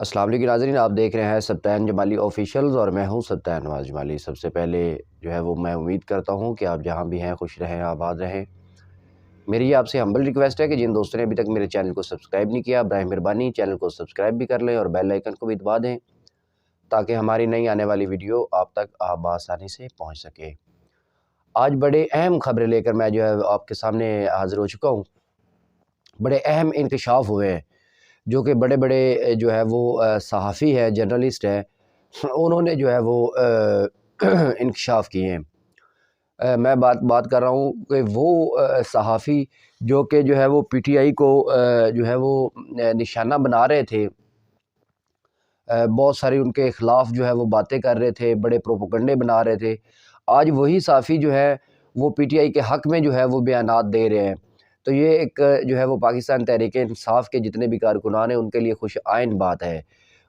السلام علیکم ناظرین، آپ دیکھ رہے ہیں سبطین جمالی آفیشیلز اور میں ہوں سبطین نواز جمالی۔ سب سے پہلے جو ہے وہ میں امید کرتا ہوں کہ آپ جہاں بھی ہیں خوش رہیں، آباد رہیں۔ میری آپ سے ہمبل ریکویسٹ ہے کہ جن دوستوں نے ابھی تک میرے چینل کو سبسکرائب نہیں کیا، براہ مہربانی چینل کو سبسکرائب بھی کر لیں اور بیل آئیکن کو بھی دبا دیں تاکہ ہماری نئی آنے والی ویڈیو آپ تک بآسانی سے پہنچ سکے۔ آج بڑے اہم خبریں لے کر میں جو ہے آپ کے سامنے حاضر ہو چکا ہوں۔ بڑے اہم انکشاف ہوئے ہیں جو کہ بڑے بڑے جو ہے وہ صحافی ہے، جرنلسٹ ہے، انہوں نے جو ہے وہ انکشاف کیے ہیں۔ میں بات کر رہا ہوں کہ وہ صحافی جو کہ جو ہے وہ پی ٹی آئی کو جو ہے وہ نشانہ بنا رہے تھے، بہت ساری ان کے خلاف جو ہے وہ باتیں کر رہے تھے، بڑے پروپیگنڈے بنا رہے تھے، آج وہی صحافی جو ہے وہ پی ٹی آئی کے حق میں جو ہے وہ بیانات دے رہے ہیں۔ تو یہ ایک جو ہے وہ پاکستان تحریک انصاف کے جتنے بھی کارکنان ہیں ان کے لیے خوش آئند بات ہے۔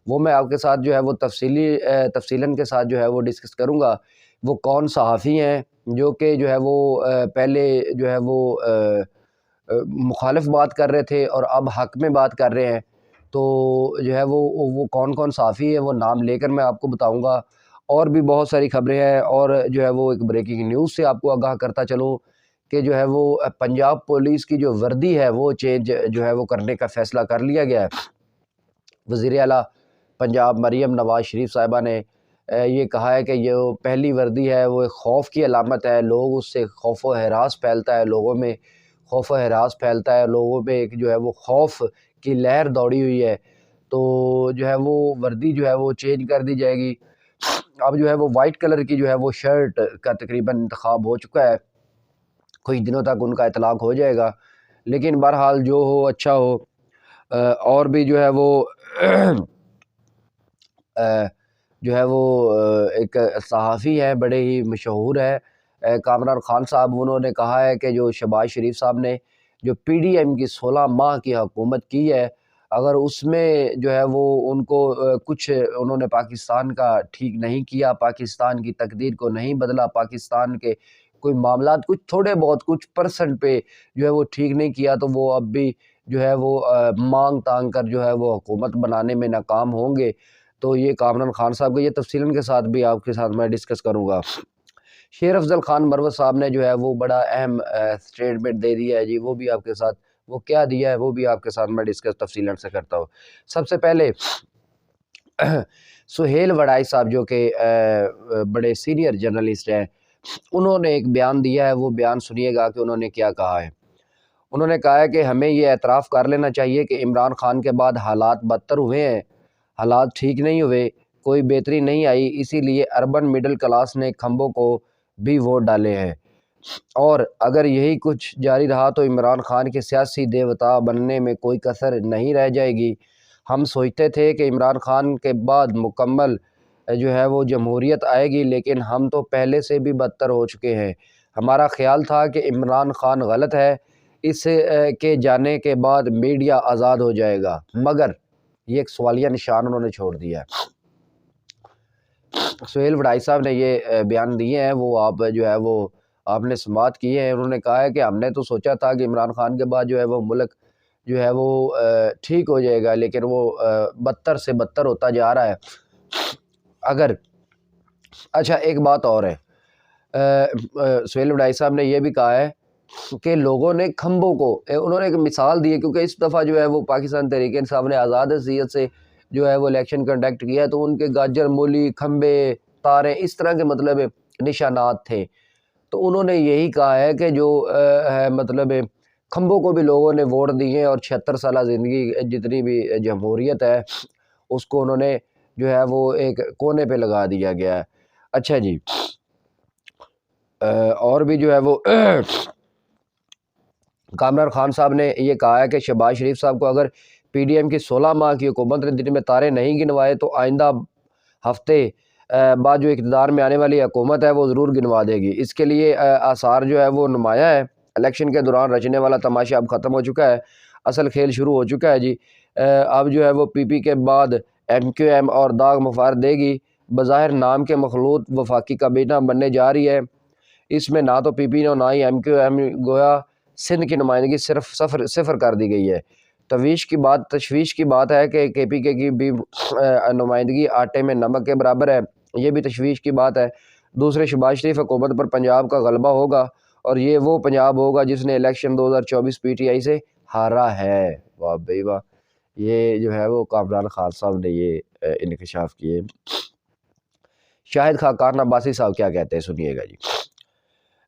وہ میں آپ کے ساتھ جو ہے وہ تفصیلاً کے ساتھ جو ہے وہ ڈسکس کروں گا، وہ کون صحافی ہیں جو کہ جو ہے وہ پہلے جو ہے وہ مخالف بات کر رہے تھے اور اب حق میں بات کر رہے ہیں۔ تو جو ہے وہ کون کون صحافی ہے وہ نام لے کر میں آپ کو بتاؤں گا، اور بھی بہت ساری خبریں ہیں، اور جو ہے وہ ایک بریکنگ نیوز سے آپ کو آگاہ کرتا چلوں کہ جو ہے وہ پنجاب پولیس کی جو وردی ہے وہ چینج جو ہے وہ کرنے کا فیصلہ کر لیا گیا ہے۔ وزیر اعلیٰ پنجاب مریم نواز شریف صاحبہ نے یہ کہا ہے کہ یہ پہلی وردی ہے وہ ایک خوف کی علامت ہے، لوگ اس سے خوف و ہراس پھیلتا ہے، لوگوں میں خوف و ہراس پھیلتا ہے، لوگوں میں ایک جو ہے وہ خوف کی لہر دوڑی ہوئی ہے، تو جو ہے وہ وردی جو ہے وہ چینج کر دی جائے گی۔ اب جو ہے وہ وائٹ کلر کی جو ہے وہ شرٹ کا تقریباً انتخاب ہو چکا ہے، کچھ دنوں تک ان کا اطلاق ہو جائے گا، لیکن بہرحال جو ہو اچھا ہو۔ اور بھی جو ہے وہ جو ہے وہ ایک صحافی ہے، بڑے ہی مشہور ہے، کامران خان صاحب، انہوں نے کہا ہے کہ جو شہباز شریف صاحب نے جو پی ڈی ایم کی 16 ماہ کی حکومت کی ہے، اگر اس میں جو ہے وہ ان کو کچھ انہوں نے پاکستان کا ٹھیک نہیں کیا، پاکستان کی تقدیر کو نہیں بدلا، پاکستان کے کوئی معاملات کچھ تھوڑے بہت کچھ پرسنٹ پہ جو ہے وہ ٹھیک نہیں کیا، تو وہ اب بھی جو ہے وہ مانگ تانگ کر جو ہے وہ حکومت بنانے میں ناکام ہوں گے۔ تو یہ کامران خان صاحب کو یہ تفصیلاً کے ساتھ بھی آپ کے ساتھ میں ڈسکس کروں گا۔ شیر افضل خان مروت صاحب نے جو ہے وہ بڑا اہم سٹیٹمنٹ دے دیا ہے جی، وہ بھی آپ کے ساتھ وہ کیا دیا ہے وہ بھی آپ کے ساتھ میں ڈسکس تفصیلاً سے کرتا ہوں۔ سب سے پہلے سہیل وڑائی صاحب جو کہ بڑے سینئر جرنلسٹ ہیں، انہوں نے ایک بیان دیا ہے، وہ بیان سنیے گا کہ انہوں نے کیا کہا ہے۔ انہوں نے کہا ہے کہ ہمیں یہ اعتراف کر لینا چاہیے کہ عمران خان کے بعد حالات بدتر ہوئے ہیں، حالات ٹھیک نہیں ہوئے، کوئی بہتری نہیں آئی، اسی لیے اربن مڈل کلاس نے کھمبوں کو بھی ووٹ ڈالے ہیں، اور اگر یہی کچھ جاری رہا تو عمران خان کے سیاسی دیوتا بننے میں کوئی کسر نہیں رہ جائے گی۔ ہم سوچتے تھے کہ عمران خان کے بعد مکمل جو ہے وہ جمہوریت آئے گی، لیکن ہم تو پہلے سے بھی بدتر ہو چکے ہیں۔ ہمارا خیال تھا کہ عمران خان غلط ہے، اس کے جانے کے بعد میڈیا آزاد ہو جائے گا، مگر یہ ایک سوالیہ نشان انہوں نے چھوڑ دیا ہے۔ سہیل وڑائی صاحب نے یہ بیان دیے ہیں، وہ آپ جو ہے وہ آپ نے سماعت کی ہے۔ انہوں نے کہا ہے کہ ہم نے تو سوچا تھا کہ عمران خان کے بعد جو ہے وہ ملک جو ہے وہ ٹھیک ہو جائے گا، لیکن وہ بدتر سے بدتر ہوتا جا رہا ہے۔ اچھا ایک بات اور ہے، سہیل وڑائی صاحب نے یہ بھی کہا ہے کہ لوگوں نے کھمبوں کو، انہوں نے ایک مثال دی ہے، کیونکہ اس دفعہ جو ہے وہ پاکستان تحریک انصاف نے آزاد حیثیت سے جو ہے وہ الیکشن کنڈکٹ کیا ہے، تو ان کے گاجر مولی، کھمبے، تاریں، اس طرح کے مطلب نشانات تھے۔ تو انہوں نے یہی کہا ہے کہ جو مطلب کھمبوں کو بھی لوگوں نے ووٹ دیے، اور 76 سالہ زندگی جتنی بھی جمہوریت ہے اس کو انہوں نے جو ہے وہ ایک کونے پہ لگا دیا گیا ہے۔ اچھا جی، اور بھی جو ہے وہ کامران خان صاحب نے یہ کہا ہے کہ شہباز شریف صاحب کو اگر پی ڈی ایم کی 16 ماہ کی حکومت نے دن میں تارے نہیں گنوائے تو آئندہ ہفتے بعد جو اقتدار میں آنے والی حکومت ہے وہ ضرور گنوا دے گی۔ اس کے لیے آثار جو ہے وہ نمایاں ہے۔ الیکشن کے دوران رچنے والا تماشا اب ختم ہو چکا ہے، اصل کھیل شروع ہو چکا ہے جی۔ اب جو ہے وہ پی پی کے بعد ایم کیو ایم اور داغ مفاد دے گی، بظاہر نام کے مخلوط وفاقی کابینہ بننے جا رہی ہے۔ اس میں نہ تو پی پی نہ ہی ایم کیو ایم، گویا سندھ کی نمائندگی صرف صفر کر دی گئی ہے۔ تشویش کی بات ہے کہ کے پی کے کی بھی نمائندگی آٹے میں نمک کے برابر ہے، یہ بھی تشویش کی بات ہے۔ دوسرے شہباز شریف حکومت پر پنجاب کا غلبہ ہوگا اور یہ وہ پنجاب ہوگا جس نے الیکشن 2024 پی ٹی آئی سے ہارا ہے۔ واہ بھائی واہ، یہ جو ہے وہ کامران خان صاحب نے یہ انکشاف کیے۔ شاہد خاقان عباسی صاحب کیا کہتے ہیں سنیے گا جی۔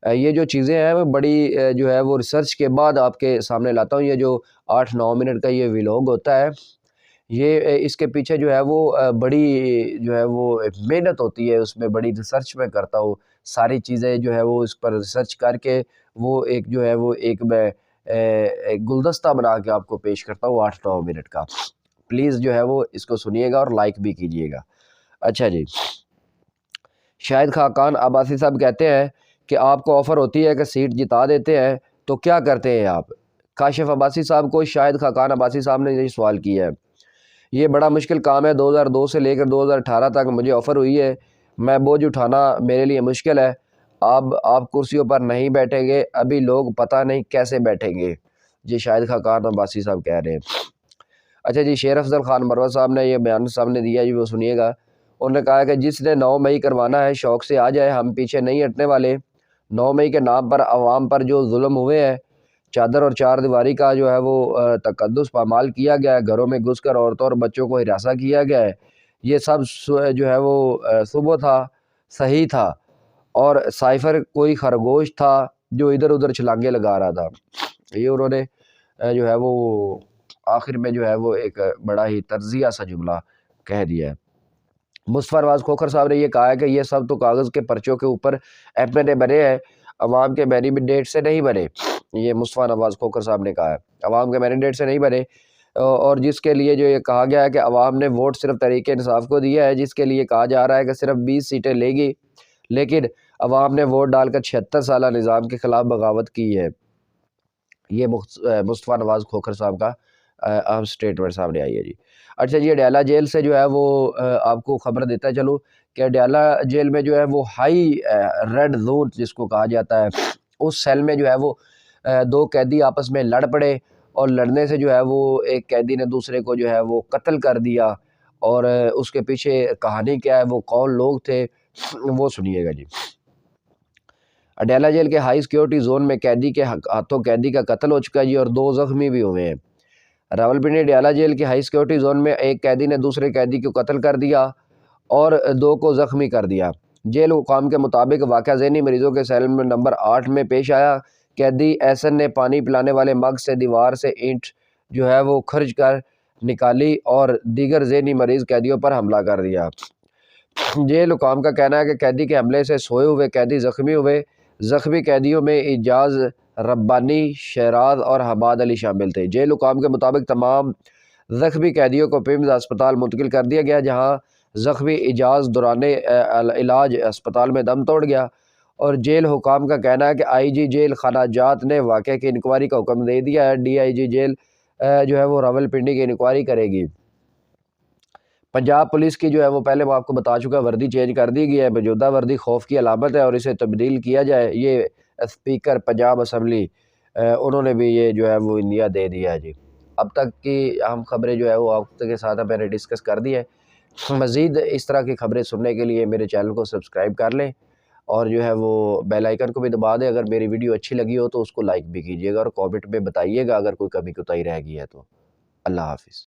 یہ جو چیزیں ہیں وہ بڑی جو ہے وہ ریسرچ کے بعد آپ کے سامنے لاتا ہوں۔ یہ جو 8-9 منٹ کا یہ ویلوگ ہوتا ہے، یہ اس کے پیچھے جو ہے وہ بڑی جو ہے وہ محنت ہوتی ہے، اس میں بڑی ریسرچ میں کرتا ہوں، ساری چیزیں جو ہے وہ اس پر ریسرچ کر کے وہ ایک جو ہے وہ ایک میں ایک گلدستہ بنا کے آپ کو پیش کرتا ہوں 8-9 منٹ کا۔ پلیز جو ہے وہ اس کو سنیے گا اور لائک بھی کیجیے گا۔ اچھا جی، شاہد خاقان عباسی صاحب کہتے ہیں کہ آپ کو آفر ہوتی ہے کہ سیٹ جتا دیتے ہیں تو کیا کرتے ہیں آپ؟ کاشف عباسی صاحب کو شاہد خاقان عباسی صاحب نے یہ سوال کیا ہے۔ یہ بڑا مشکل کام ہے، 2002 سے لے کر 2018 تک مجھے آفر ہوئی ہے، میں بوجھ اٹھانا میرے لیے مشکل ہے۔ اب آپ کرسیوں پر نہیں بیٹھیں گے، ابھی لوگ پتہ نہیں کیسے بیٹھیں گے، یہ شاہد خاقان عباسی صاحب کہہ رہے ہیں۔ اچھا جی، شیر افضل خان مروت صاحب نے یہ بیان سامنے دیا جی، وہ سنیے گا۔ انہوں نے کہا کہ جس نے 9 مئی کروانا ہے شوق سے آ جائے، ہم پیچھے نہیں ہٹنے والے۔ 9 مئی کے نام پر عوام پر جو ظلم ہوئے ہیں، چادر اور چار دیواری کا جو ہے وہ تقدس پامال کیا گیا ہے، گھروں میں گھس کر عورتوں اور بچوں کو ہراساں کیا گیا ہے، یہ سب جو ہے وہ صبح تھا، صحیح تھا، اور سائفر کوئی خرگوش تھا جو ادھر ادھر چھلانگے لگا رہا تھا۔ یہ انہوں نے جو ہے وہ آخر میں جو ہے وہ ایک بڑا ہی طرزیہ سا جملہ کہہ دیا ہے۔ مصطفیٰ نواز کھوکھر صاحب نے یہ کہا ہے کہ یہ سب تو کاغذ کے پرچوں کے اوپر ایم این اے بنے ہیں، عوام کے مینڈیٹ سے نہیں بنے۔ یہ مصطفیٰ نواز کھوکھر صاحب نے کہا ہے، عوام کے مینڈیٹ سے نہیں بنے، اور جس کے لیے جو یہ کہا گیا ہے کہ عوام نے ووٹ صرف تحریک انصاف کو دیا ہے، جس کے لیے کہا جا رہا ہے کہ صرف 20 سیٹیں لے گی، لیکن عوام نے ووٹ ڈال کر 76 سالہ نظام کے خلاف بغاوت کی ہے۔ یہ مصطفیٰ نواز کھوکھر صاحب کا اہم سٹیٹمنٹ سامنے آئی ہے جی۔ اچھا جی، اڈیالہ جیل سے جو ہے وہ آپ کو خبر دیتا چلو کہ اڈیالہ جیل میں جو ہے وہ ہائی ریڈ زون جس کو کہا جاتا ہے، اس سیل میں جو ہے وہ 2 قیدی آپس میں لڑ پڑے، اور لڑنے سے جو ہے وہ ایک قیدی نے دوسرے کو جو ہے وہ قتل کر دیا، اور اس کے پیچھے کہانی کیا ہے، وہ کون لوگ تھے، وہ سنیے گا جی۔ اڈیالہ جیل کے ہائی سیکیورٹی زون میں قیدی کے ہاتھوں قیدی کا قتل ہو چکا ہے جی، اور 2 زخمی بھی ہوئے ہیں۔ راولپنڈی اڈیالہ جیل کے ہائی سیکیورٹی زون میں ایک قیدی نے دوسرے قیدی کو قتل کر دیا اور 2 کو زخمی کر دیا۔ جیل حکام کے مطابق واقعہ ذہنی مریضوں کے سیل نمبر 8 میں پیش آیا۔ قیدی احسن نے پانی پلانے والے مگ سے دیوار سے اینٹ جو ہے وہ کھرچ کر نکالی اور دیگر ذہنی مریض قیدیوں پر حملہ کر دیا۔ جیل حکام کا کہنا ہے کہ قیدی کے حملے سے سوئے ہوئے قیدی زخمی ہوئے۔ زخمی قیدیوں میں اعجاز ربانی، شیراز اور حماد علی شامل تھے۔ جیل حکام کے مطابق تمام زخمی قیدیوں کو پیمز ہسپتال منتقل کر دیا گیا، جہاں زخمی اعجاز دوران علاج ہسپتال میں دم توڑ گیا، اور جیل حکام کا کہنا ہے کہ آئی جی جیل خانہ جات نے واقعے کی انکوائری کا حکم دے دیا ہے۔ ڈی آئی جی جیل جو ہے وہ راولپنڈی کی انکوائری کرے گی۔ پنجاب پولیس کی جو ہے وہ پہلے میں آپ کو بتا چکا وردی چینج کر دی گئی ہے، موجودہ وردی خوف کی علامت ہے اور اسے تبدیل کیا جائے۔ یہ اسپیکر پنجاب اسمبلی انہوں نے بھی یہ جو ہے وہ انڈیا دے دیا ہے جی۔ اب تک کی اہم خبریں جو ہے وہ آپ کے ساتھ میں نے ڈسکس کر دی ہے۔ مزید اس طرح کی خبریں سننے کے لیے میرے چینل کو سبسکرائب کر لیں، اور جو ہے وہ بیل آئیکن کو بھی دبا دیں۔ اگر میری ویڈیو اچھی لگی ہو تو اس کو لائک بھی کیجیے گا، اور کامنٹ میں بتائیے گا اگر کوئی کمی کوتاہی رہ گئی ہے تو۔ اللہ حافظ۔